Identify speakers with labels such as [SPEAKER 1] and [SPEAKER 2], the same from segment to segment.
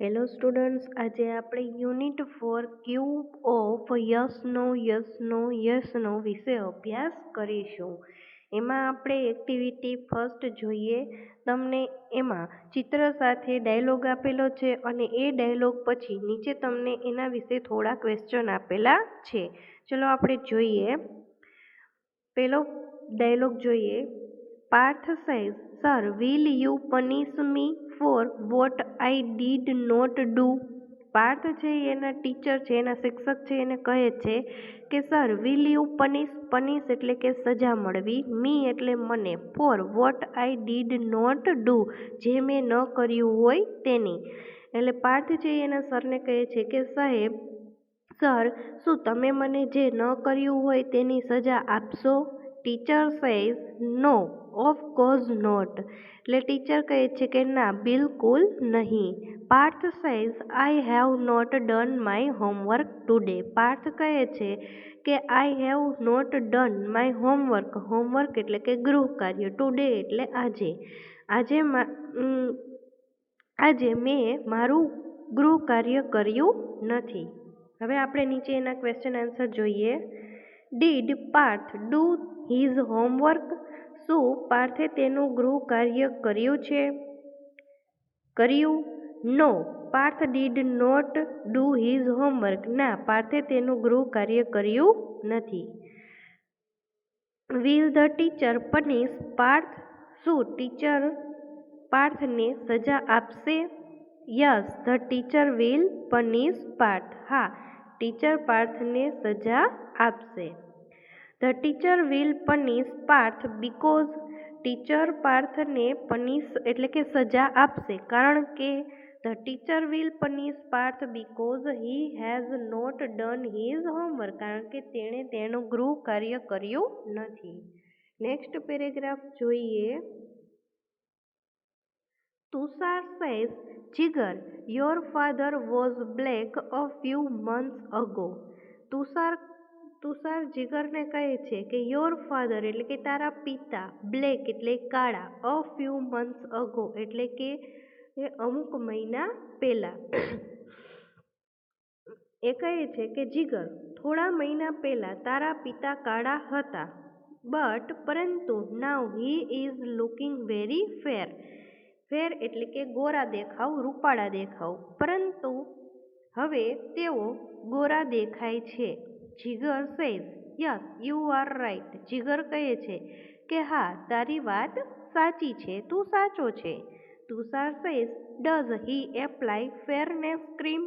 [SPEAKER 1] Hello students, આજે આપણે unit 4 cube of yes no વિશે અભ્યાસ કરીશું. એમાં આપણે એક્ટિવિટી ફર્સ્ટ જોઈએ. તમને એમાં ચિત્ર સાથે ડાયલોગ આપેલો છે અને એ ડાયલોગ પછી નીચે તમને એના વિશે થોડા ક્વેશ્ચન આપેલા છે. ચલો આપણે જોઈએ. પેલો ડાયલોગ જોઈએ. Parth says, sir, will you punish me for what I did not do? Parth છે એના ટીચર છે, એના શિક્ષક છે, એને કહે છે કે સર, વિલ યુ પનિશ એટલે કે સજા મળવી, મી એટલે મને, for what I did not do જે મેં ન કર્યું હોય તેની. એટલે પાર્થ છે એના સરને કહે છે કે સાહેબ, સર, શું તમે મને જે ન કર્યું હોય તેની સજા આપશો? Teacher says, no, of course not. એટલે ટીચર કહે છે કે ના, બિલકુલ નહીં. Parth says, I have not done my homework today. Parth કહે છે કે I have not done my homework. Homework એટલે કે ગૃહ કાર્ય, ટુડે એટલે આજે. આજે મેં મારું ગૃહ કાર્ય કર્યું નથી. હવે આપણે નીચે એના ક્વેશ્ચન આન્સર જોઈએ. Did Parth do his homework? શું પાર્થે તેનું ગૃહ કાર્ય કર્યું છે? કર્યું? No, Parth did not do his homework. ના, પાર્થે તેનું ગૃહ કાર્ય કર્યું નથી. Will the teacher punish Parth? શું ટીચર પાર્થને સજા આપશે? Yes, the teacher will punish Parth. હા, ટીચર પાર્થને સજા આપશે. The teacher will punish Parth because? Teacher પાર્થને પનિશ એટલે કે સજા આપશે કારણ કે the teacher will punish Parth because he has not done his homework, કારણ કે તેણે તેનું ગૃહ કાર્ય કર્યું નથી. નેક્સ્ટ પેરેગ્રાફ જોઈએ. Tushar says, Jigar, your father was black a few months ago. Tushar જીગરને કહે છે કે યોર ફાધર એટલે કે તારા પિતા, બ્લેક એટલે કાળા, અ ફ્યુ મંથ્સ અગો એટલે કે અમુક મહિના પહેલા. એ કહે છે કે જીગર, થોડા મહિના પહેલા તારા પિતા કાળા હતા, બટ પરંતુ નાઉ હી ઇઝ લુકિંગ વેરી ફેર. ફેર એટલે કે ગોરા દેખાવ, રૂપાળા દેખાવ, પરંતુ હવે તેઓ ગોરા દેખાય છે. Jigar says, yes, you are right. Jigar કહે છે કે હા, તારી વાત સાચી છે, તું સાચો છે. Tushar says, does he apply fairness cream?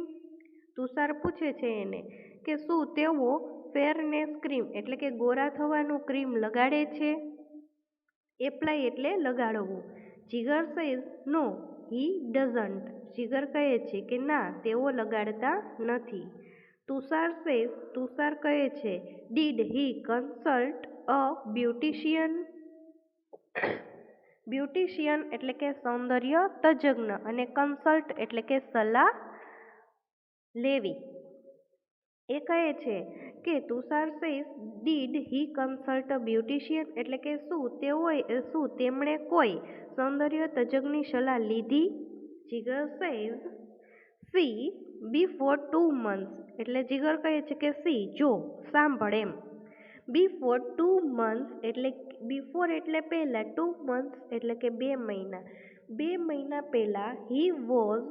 [SPEAKER 1] Tushar પૂછે છે એને કે શું તેઓ ફેરનેસ ક્રીમ એટલે કે ગોરા થવાનું ક્રીમ લગાડે છે? એપ્લાય એટલે લગાડવું. જીગર સેઝ, નો, હી ડઝન્ટ. જીગર કહે છે કે ના, તેઓ લગાડતા નથી. તુષાર કહે છે, did he consult a beautician? Beautician એટલે કે સૌંદર્ય તજજ્ઞ અને કન્સલ્ટ એટલે કે સલાહ લેવી. એ કહે છે કે Tushar says, did he consult a beautician એટલે કે શું તેમણે કોઈ સૌંદર્ય તજજ્ઞની સલાહ લીધી? જીગર સેઝ, સી બિફોર 2 months. એટલે જીગર કહે છે કે સી, જો, સાંભળ એમ. બિફોર 2 months એટલે બિફોર એટલે પહેલા, 2 months એટલે કે 2 મહિના. 2 મહિના પહેલા he was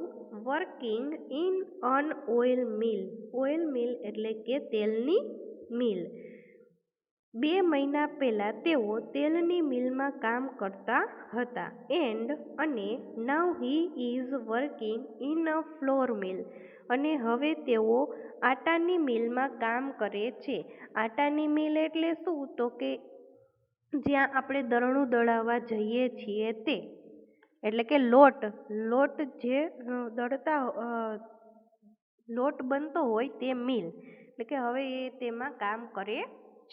[SPEAKER 1] working in an oil mill. Oil mill એટલે કે તેલની મિલ. 2 મહિના પહેલા તેઓ તેલની મિલમાં કામ કરતા હતા. અને now he is working in a flour mill. અને હવે તેઓ આટાની મિલમાં કામ કરે છે. આટાની મિલ એટલે શું? તો કે જ્યાં આપણે દરણું દળાવવા જઈએ છીએ તે, એટલે કે લોટ જે લોટ બનતો હોય તે મિલ. એટલે કે હવે એ તેમાં કામ કરે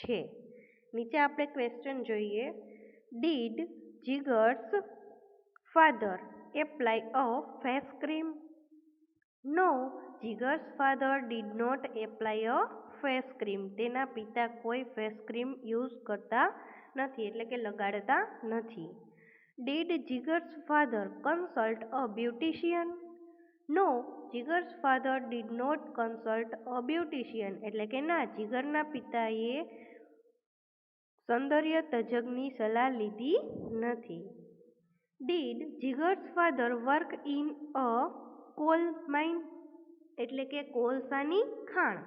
[SPEAKER 1] છે. નીચે આપણે ક્વેશ્ચન જોઈએ. Did Jigar's father apply a face cream? No, Jigar's father did not apply a face cream. તેના પિતા કોઈ ફેસ ક્રીમ યુઝ કરતા નથી એટલે કે લગાડતા નથી. Did Jigar's father consult a beautician? No, Jigar's father did not consult a beautician, એટલે કે ના, જીગરના પિતાએ સૌંદર્ય તજજ્ઞની સલાહ લીધી નથી. Did Jigar's father work in a coal mine, એટલે કે કોલસાની ખાણ.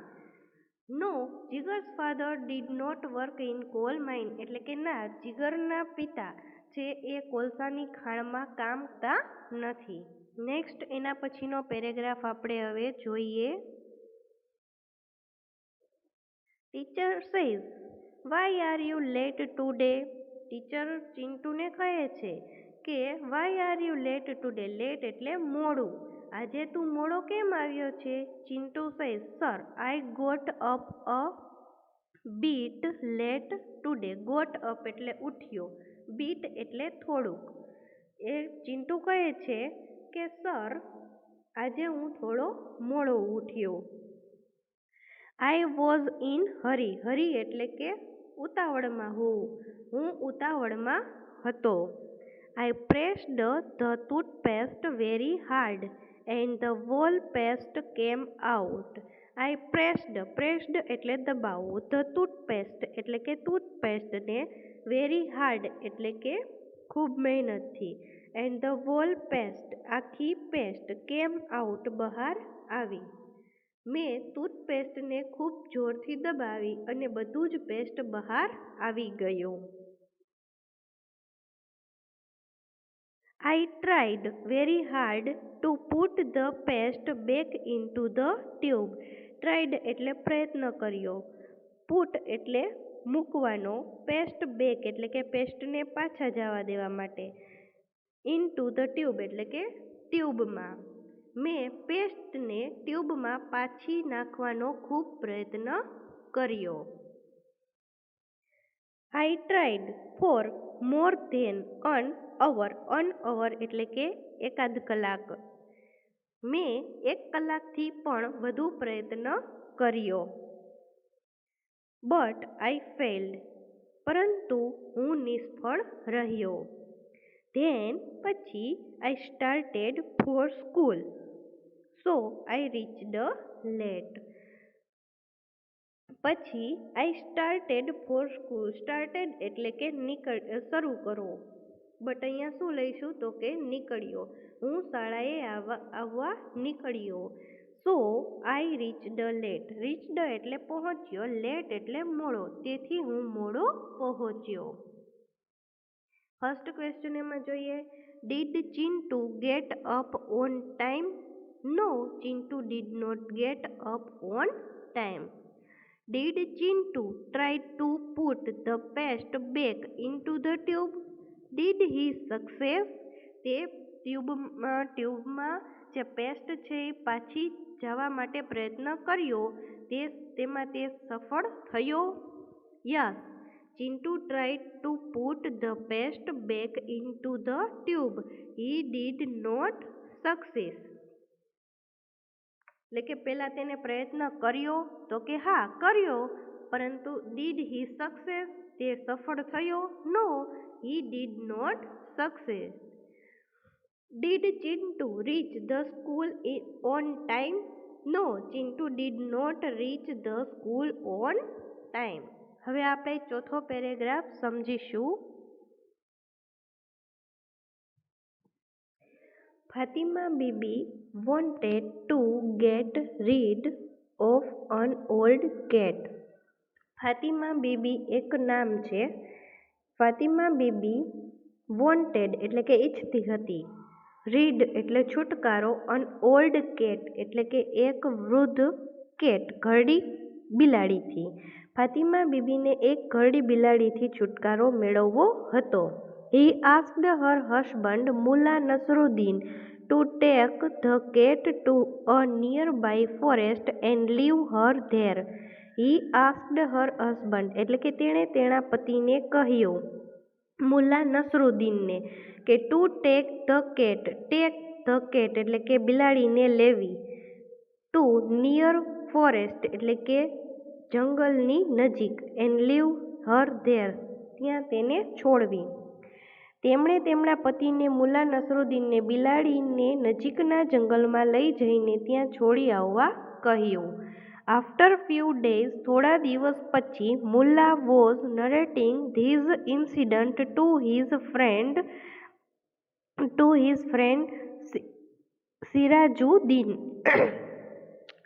[SPEAKER 1] No, Jigar's father did not work in coal mine, એટલે કે ના, જીગરના પિતા છે એ કોલસાની ખાણમાં કામ કરતા નથી. નેક્સ્ટ એના પછીનો પેરેગ્રાફ આપણે હવે જોઈએ. Teacher says, why are you late today? Teacher ચિંટુને કહે છે કે why are you late today? Late એટલે મોડું. આજે તું મોડો કેમ આવ્યો છે? Chintu says, sir, I got up a bit late today. Got up એટલે ઉઠ્યો, બીટ એટલે થોડુંક. એ ચિંટુ કહે છે કે સર, આજે હું થોડો મોડો ઉઠ્યો. આઈ વોઝ ઇન હરી. હરી એટલે કે ઉતાવળમાં હોવું. હું ઉતાવળમાં હતો. I pressed the toothpaste very hard and the whole paste came out. I pressed, pressed એટલે દબાવવું, ધ ટૂથપેસ્ટ એટલે કે ટૂથપેસ્ટને, વેરી હાર્ડ એટલે કે ખૂબ મહેનતથી, એન્ડ ધ વોલ પેસ્ટ આખી પેસ્ટ, કેમ આઉટ બહાર આવી. મેં ટૂથપેસ્ટને ખૂબ જોરથી દબાવી અને બધું જ પેસ્ટ બહાર આવી ગયું. આઈ tried very hard two put the paste back into the tube. Tried એટલે પ્રયત્ન કર્યો, પુટ એટલે મૂકવાનો, પેસ્ટ બેક એટલે કે પેસ્ટને પાછા જવા દેવા માટે, ઇન્ટુ ધ ટ્યુબ એટલે કે ટ્યુબમાં. મેં પેસ્ટને ટ્યુબમાં પાછી નાખવાનો ખૂબ પ્રયત્ન કર્યો. I tried for more than an hour. An hour એટલે કે એકાદ કલાક. મેં 1 કલાકથી પણ વધુ પ્રયત્ન કર્યો. But I failed. પરંતુ હું નિષ્ફળ રહ્યો. ધેન પછી I started for school. So I reached late. પછી I started for school. Started એટલે કે શરૂ કરવો, બટ અહીંયા શું લઈશું તો કે નીકળ્યો. હું શાળાએ આવવા નીકળ્યો. સો આઈ રીચ્ડ લેટ. રીચ્ડ એટલે પહોંચ્યો, લેટ એટલે મોડો, તેથી હું મોડો પહોંચ્યો. ફર્સ્ટ ક્વેશ્ચન એમાં જોઈએ. Did Chintu get up on time? No, Chintu did not get up on time. Did Chintu try to put the paste back into the tube? Did he success? તે ટ્યુબમાં જે પેસ્ટ છે એ પાછી જવા માટે પ્રયત્ન કર્યો, તેમાં તે સફળ થયો? Yes, Chintu try to put the paste back into the tube. He did not success. એટલે કે પહેલાં તેને પ્રયત્ન કર્યો તો કે હા કર્યો, પરંતુ ડીડ હી સક્સેસ? તે સફળ થયો? No, he did not success. Did Chintu reach the school on time? No, Chintu did not reach the school on time. હવે આપણે ચોથો પેરેગ્રાફ સમજીશું. Fatima Bibi wanted to get rid of an old cat. Fatima Bibi એક નામ છે. ફાતિમા બીબી wanted એટલે કે ઈચ્છતી હતી, રીડ એટલે છુટકારો, અન ઓલ્ડ કેટ એટલે કે એક વૃદ્ધ કેટ ઘરડી બિલાડીથી. ફાતિમા બીબીને એક ઘરડી બિલાડીથી છુટકારો મેળવવો હતો. He asked her husband Mullah Nasruddin to take the cat to a nearby forest and leave her there. He asked her husband એટલે કે તેણે તેના પતિને કહ્યું, મુલ્લા નસરુદ્દીનને, કે to take the cat. Take the cat એટલે કે બિલાડીને લેવી. ટુ નિયર ફોરેસ્ટ એટલે કે જંગલની નજીક. એન્ડ લીવ હર ધેર ત્યાં તેને છોડવી. તેમણે તેમના પતિને મુલ્લા નસરુદ્દીનને બિલાડીને નજીકના જંગલમાં લઈ જઈને ત્યાં છોડી આવવા કહ્યું. આફ્ટર ફ્યુ ડેઝ, થોડા દિવસ પછી, Mulla was narrating these incident to his friend Sirajuddin.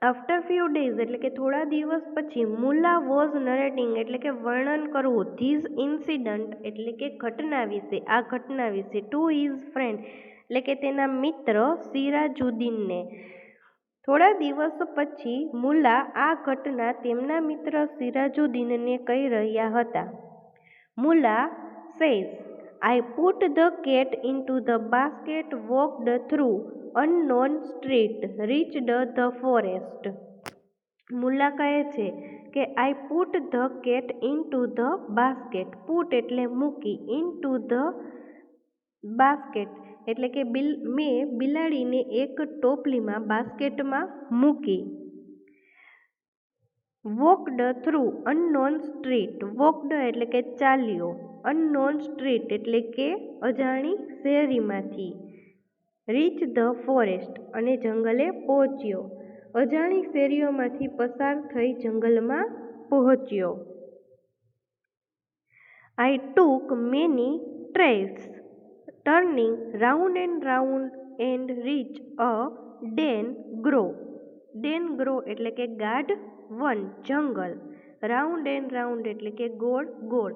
[SPEAKER 1] After few days એટલે કે થોડા દિવસ પછી, મુલ્લા વોઝ નરેટિંગ એટલે કે વર્ણન કરવું, ધીઝ ઇન્સિડન્ટ એટલે કે ઘટના વિશે, આ ઘટના વિશે, ટુ હિઝ ફ્રેન્ડ એટલે કે તેના મિત્ર સિરાજુદ્દીનને. થોડા દિવસ પછી મુલ્લા આ ઘટના તેમના મિત્ર સિરાજુદ્દીનને કહી રહ્યા હતા. Mulla says, I put the cat into the basket, walked through unknown street, reached the forest. Mulla કહે છે કે I put the cat into the basket. Put એટલે મૂકી, into the basket એટલે કે મેં બિલાડીને એક ટોપલીમાં, બાસ્કેટમાં મૂકી. Walked through unknown street. Walked એટલે કે ચાલ્યો, અનનોન સ્ટ્રીટ એટલે કે અજાણી શેરીમાંથી. રીચ ધ ફોરેસ્ટ અને જંગલે પહોંચ્યો. અજાણી શેરીઓમાંથી પસાર થઈ જંગલમાં પહોંચ્યો. I took many trails, turning round and reached a dense grove. dense grove એટલે કે ગાઢ વન, જંગલ. રાઉન્ડ એન્ડ રાઉન્ડ એટલે કે ગોળ ગોળ.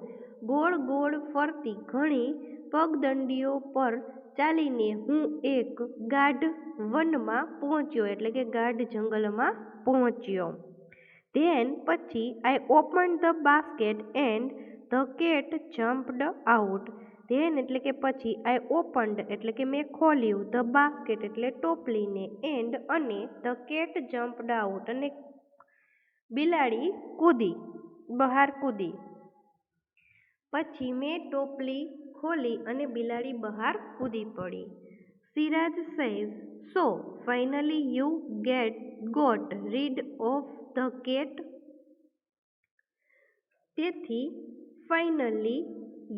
[SPEAKER 1] ગોળ ગોળ ફરતી ઘણી પગદંડીઓ પર ચાલીને હું એક ગાઢ વનમાં પહોંચ્યો એટલે કે ગાઢ જંગલમાં પહોંચ્યો. ધેન પછી I opened the basket and the cat jumped out. Then એટલે કે પછી, I opened એટલે કે મેં ખોલ્યું, the basket એટલે ટોપલીને, and અને the cat jumped out અને બિલાડી બહાર કૂદી. પછી મેં ટોપલી ખોલી અને બિલાડી બહાર કૂદી પડી. Siraj says, so finally you got rid of the cat. તેથી ફાઇનલી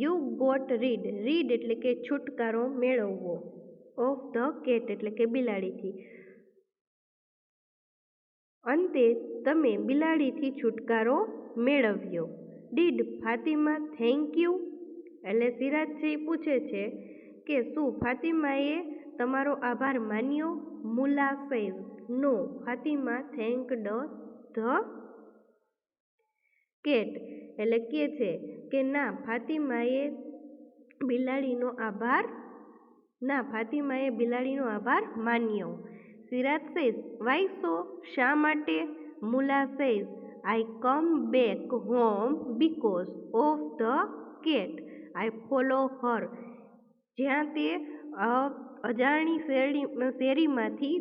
[SPEAKER 1] યુ ગોટ રીડ એટલે કે છુટકારો મેળવવો, ઓફ ધ કેટ એટલે કે બિલાડીથી. અંતે તમે બિલાડીથી છુટકારો મેળવ્યો. ડીડ ફાતિમા થેન્ક યુ એટલે સિરાજ છે એ પૂછે છે કે શું ફાતિમાએ તમારો આભાર માન્યો? Mulla says, no Fatima thanked the cat એટલે કે છે કે ના ફાતિમાએ બિલાડીનો આભાર માન્યો. સિરાજ સેઝ, વાય સો, શા માટે? Mulla says, I come back home because of the cat. I follow her. જ્યાં તે અજાણી શેરીમાંથી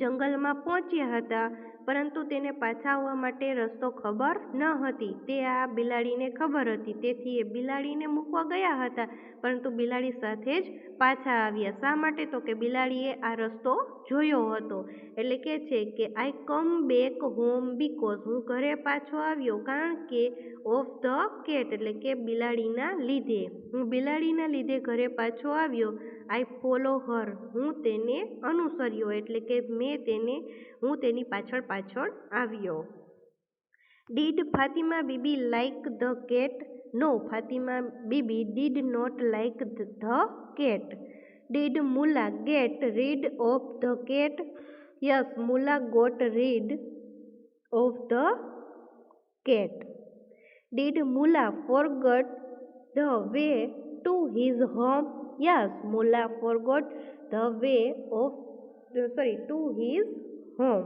[SPEAKER 1] જંગલમાં પહોંચ્યા હતા, પરંતુ તેને પાછા આવવા માટે રસ્તો ખબર ન હતી. તે આ બિલાડીને ખબર હતી, તેથી એ બિલાડીને મૂકવા ગયા હતા, પરંતુ બિલાડી સાથે જ પાછા આવ્યા. શા માટે? તો કે બિલાડીએ આ રસ્તો જોયો હતો. એટલે કે છે કે આઈ કમ બેક હોમ બીકોઝ, હું ઘરે પાછો આવ્યો કારણ કે, ઓફ ધ કેટ એટલે કે બિલાડીના લીધે, હું બિલાડીના લીધે ઘરે પાછો આવ્યો. આઈ ફોલો હર, હું તેને અનુસર્યો એટલે કે હું તેની પાછળ આવ્યો. Did Fatima Bibi like the cat? No, Fatima Bibi did not like the cat. Did Mulla get rid of the cat? Yes, Mulla got rid of the cat. Did Mulla forgot the way to his home? Yes, Mulla forgot the way to his home.